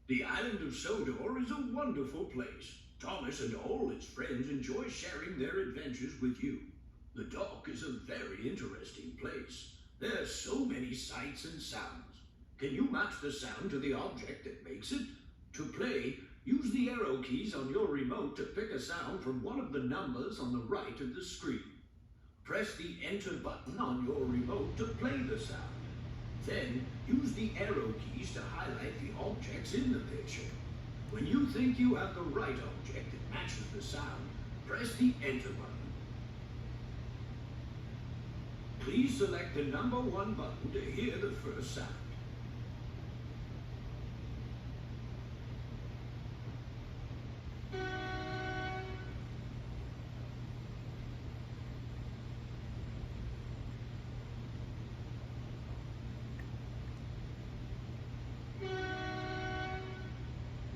The island of Sodor is a wonderful place. Thomas and all his friends enjoy sharing their adventures with you. The dock is a very interesting place. There are so many sights and sounds. Can you match the sound to the object that makes it? To play, use the arrow keys on your remote to pick a sound from one of the numbers on the right of the screen. Press the Enter button on your remote to play the sound. Then, use the arrow keys to highlight the objects in the picture. When you think you have the right object that matches the sound, press the Enter button. Please select the number 1 button to hear the first sound.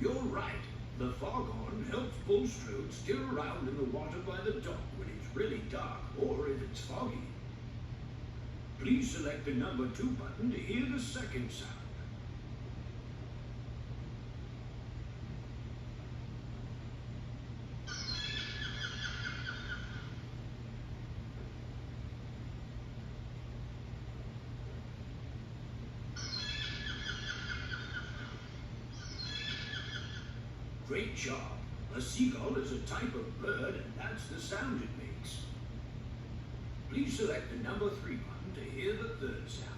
You're right. The foghorn helps Bulstrode steer around in the water by the dock when it's really dark or if it's foggy. Please select the number 2 button to hear the second sound. Great job. A seagull is a type of bird, and that's the sound it makes. Please select the number 3 button to hear the third sound.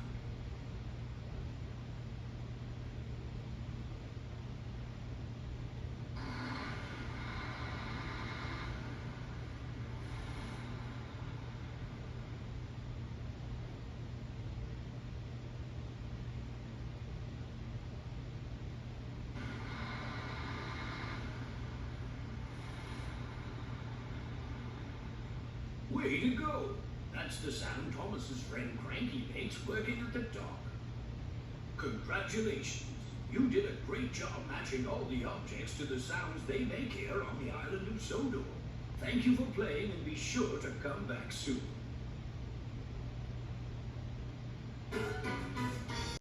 Way to go! That's the sound Thomas's friend Cranky makes working at the dock. Congratulations! You did a great job matching all the objects to the sounds they make here on the island of Sodor. Thank you for playing and be sure to come back soon.